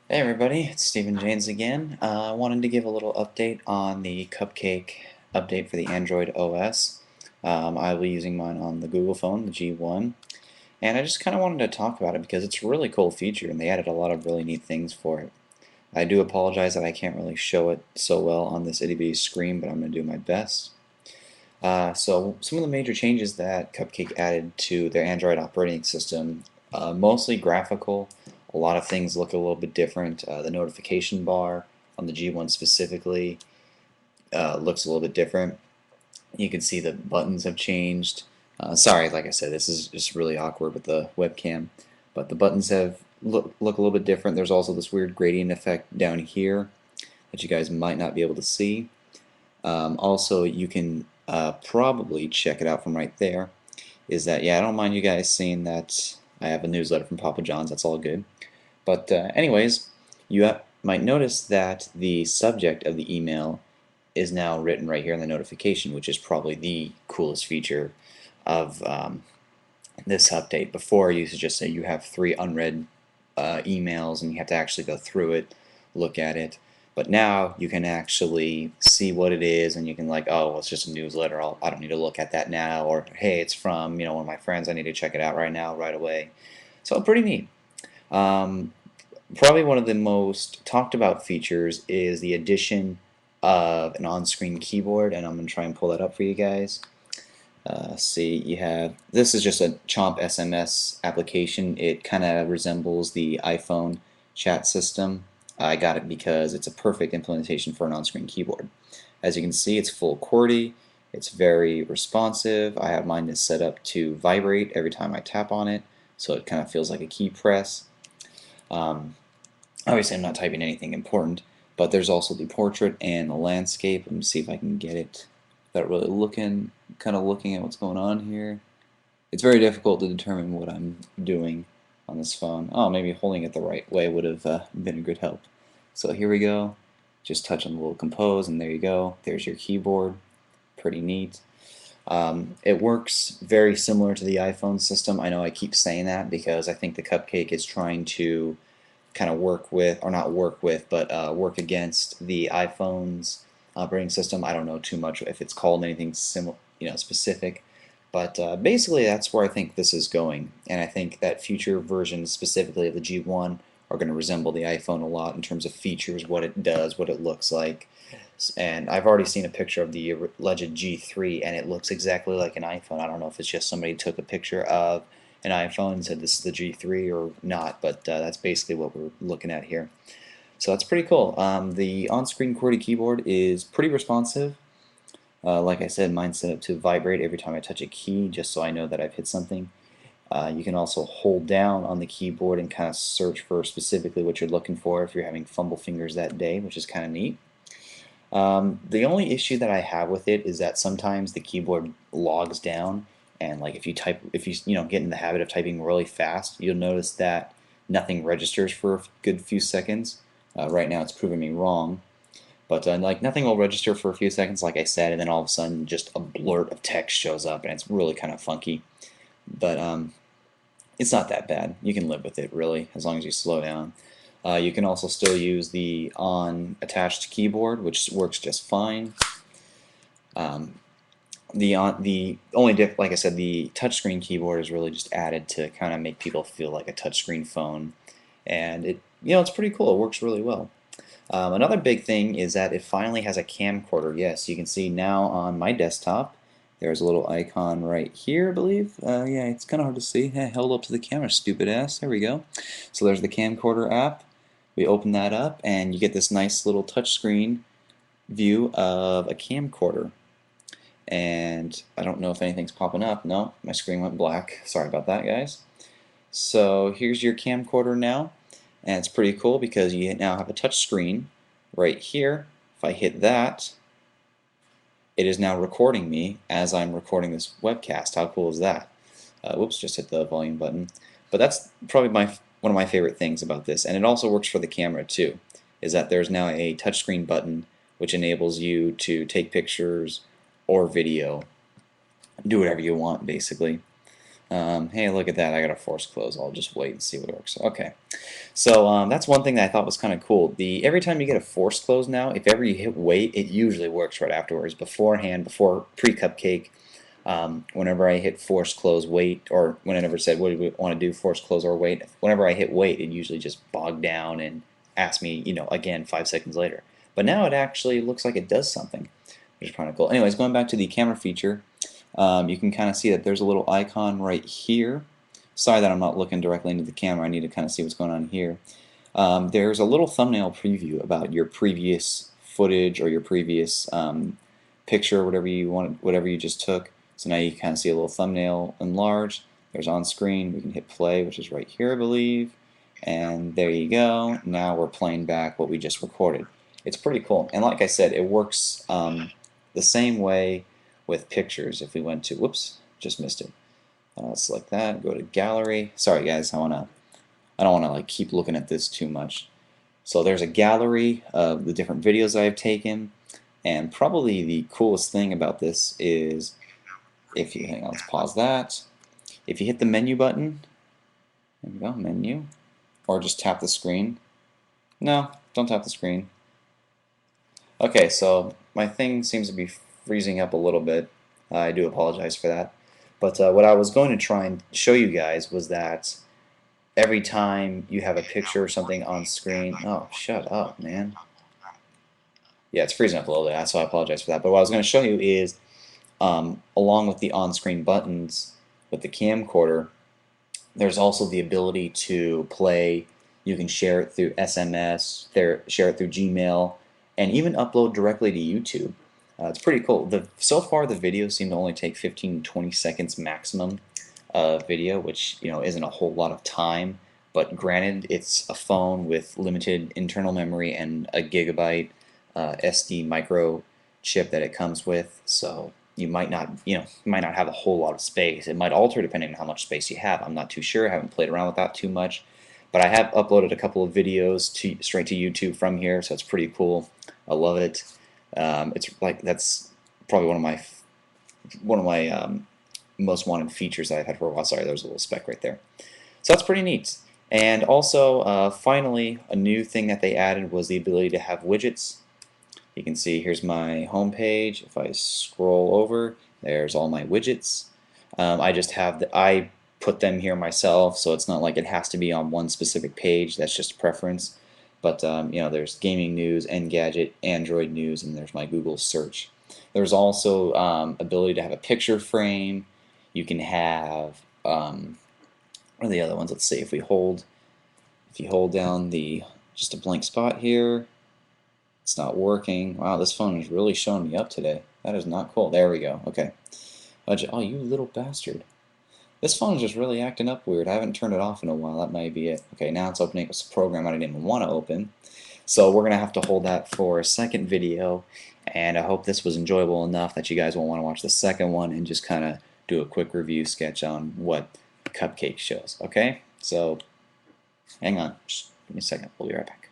Hey everybody, it's Stephenkjanes again. I wanted to give a little update on the Cupcake update for the Android OS. I'll be using mine on the Google phone, the G1, and I just kind of wanted to talk about it because it's a really cool feature and they added a lot of really neat things for it. I do apologize that I can't really show it so well on this itty bitty screen, but I'm going to do my best. So some of the major changes that Cupcake added to their Android operating system, mostly graphical. A lot of things look a little bit different. The notification bar on the G1 specifically looks a little bit different. You can see the buttons have changed. Sorry, like I said, this is just really awkward with the webcam, but the buttons have look a little bit different. There's also this weird gradient effect down here that you guys might not be able to see. Also, you can probably check it out from right there. Is that, yeah, I don't mind you guys seeing that I have a newsletter from Papa John's. That's all good. But anyways, you might notice that the subject of the email is now written right here in the notification, which is probably the coolest feature of this update. Before, you used to just say you have 3 unread emails and you have to actually go through it, look at it. But now you can actually see what it is, and you can like, oh, well, it's just a newsletter. I don't need to look at that now. Or hey, it's from one of my friends. I need to check it out right now, right away. So pretty neat. Um, Probably one of the most talked about features is the addition of an on-screen keyboard, and I'm going to try and pull that up for you guys. See, you have, this is just a Chomp SMS application. It kind of resembles the iPhone chat system. I got it because it's a perfect implementation for an on-screen keyboard. As you can see, it's full QWERTY. It's very responsive. I have mine set up to vibrate every time I tap on it, so it kind of feels like a key press. Um, Obviously, I'm not typing anything important, but there's also the portrait and the landscape. Let me see if I can get it without really kind of looking at what's going on here. It's very difficult to determine what I'm doing on this phone. Oh, maybe holding it the right way would have been a good help. So here we go. Just touch on the little compose, and there you go. There's your keyboard. Pretty neat. It works very similar to the iPhone system. I know I keep saying that because I think the Cupcake is trying to kind of work with, or not work with, but work against the iPhone's operating system. I don't know too much if it's called anything similar, specific, but basically that's where I think this is going, and I think that future versions, specifically of the G1, are going to resemble the iPhone a lot in terms of features, what it does, what it looks like. And I've already seen a picture of the alleged G3, and it looks exactly like an iPhone. I don't know if it's just somebody took a picture of an iPhone and said this is the G3 or not, but that's basically what we're looking at here. So that's pretty cool. The on-screen QWERTY keyboard is pretty responsive. Like I said, mine's set up to vibrate every time I touch a key, just so I know that I've hit something. You can also hold down on the keyboard and kind of search for specifically what you're looking for if you're having fumble fingers that day, which is kind of neat. The only issue that I have with it is that sometimes the keyboard logs down, and like if you get in the habit of typing really fast, you'll notice that nothing registers for a good few seconds. Right now, it's proving me wrong, but like nothing will register for a few seconds, like I said, and then all of a sudden, just a blurt of text shows up, and it's really kind of funky. But it's not that bad. You can live with it, really, as long as you slow down. You can also still use the on attached keyboard, which works just fine. Um, the only like I said, the touchscreen keyboard is really just added to kind of make people feel like a touchscreen phone, and it's pretty cool. It works really well. Another big thing is that it finally has a camcorder. Yes, you can see now on my desktop. There's a little icon right here, I believe. Yeah, it's kind of hard to see. Held up to the camera, stupid ass. There we go. So there's the camcorder app. We open that up, and you get this nice little touchscreen view of a camcorder. And I don't know if anything's popping up. No, my screen went black. Sorry about that, guys. So here's your camcorder now, and it's pretty cool because you now have a touch screen right here. If I hit that, it is now recording me as I'm recording this webcast. How cool is that? Whoops, just hit the volume button. But that's probably one of my favorite things about this, and it also works for the camera too, is that there's now a touchscreen button which enables you to take pictures or video, do whatever you want basically. Hey, look at that, I got a force close. I'll just wait and see what works. Okay. So that's one thing that I thought was kind of cool. Every time you get a force close now, if ever you hit wait, it usually works right afterwards. Beforehand, before pre-cupcake, whenever I hit force close wait, or whenever it said what do we want to do, force close or wait, whenever I hit wait, it usually just bogged down and asked me, again 5 seconds later. But now it actually looks like it does something, which is kind of cool. Anyways, going back to the camera feature, you can kind of see that there's a little icon right here. Sorry that I'm not looking directly into the camera. I need to kind of see what's going on here. There's a little thumbnail preview about your previous footage or your previous picture, whatever you wanted, whatever you just took. So now you kind of see a little thumbnail enlarged. There's on screen. We can hit play, which is right here, I believe. And there you go. Now we're playing back what we just recorded. It's pretty cool. And like I said, it works the same way with pictures. If we went to, whoops, just missed it. Select that, go to gallery. Sorry guys, I don't want to like keep looking at this too much. So there's a gallery of the different videos I've taken, and probably the coolest thing about this is if you hang on, let's pause that. If you hit the menu button, there we go, menu, or just tap the screen. No, don't tap the screen. Okay, so my thing seems to be freezing up a little bit. I do apologize for that. But what I was going to try and show you guys was that every time you have a picture or something on screen. Oh, shut up, man. Yeah, it's freezing up a little bit, so I apologize for that. But what I was going to show you is, along with the on-screen buttons with the camcorder, there's also the ability to play. You can share it through SMS, share it through Gmail, and even upload directly to YouTube. It's pretty cool. So far, the videos seem to only take 15 to 20 seconds maximum video, which isn't a whole lot of time. But granted, it's a phone with limited internal memory and a gigabyte SD micro chip that it comes with, so you might not, have a whole lot of space. It might alter depending on how much space you have. I'm not too sure. I haven't played around with that too much, but I have uploaded a couple of videos straight to YouTube from here, so it's pretty cool. I love it. It's like that's probably one of my most wanted features that I've had for a while. Sorry, there was a little speck right there. So that's pretty neat. And also, finally, a new thing that they added was the ability to have widgets. You can see here's my home page. If I scroll over, there's all my widgets. I put them here myself, so it's not like it has to be on one specific page. That's just a preference. But there's gaming news, Engadget, Android news, and there's my Google search. There's also ability to have a picture frame. You can have what are the other ones? Let's see. If you hold down just a blank spot here, it's not working. Wow, this phone is really showing me up today. That is not cool. There we go. Okay. Oh, you little bastard. This phone is just really acting up weird. I haven't turned it off in a while. That might be it. Okay, now it's opening a program I didn't even want to open. So we're going to have to hold that for a second video, and I hope this was enjoyable enough that you guys will want to watch the second one and just kind of do a quick review sketch on what Cupcake shows. Okay? So hang on. Just give me a second. We'll be right back.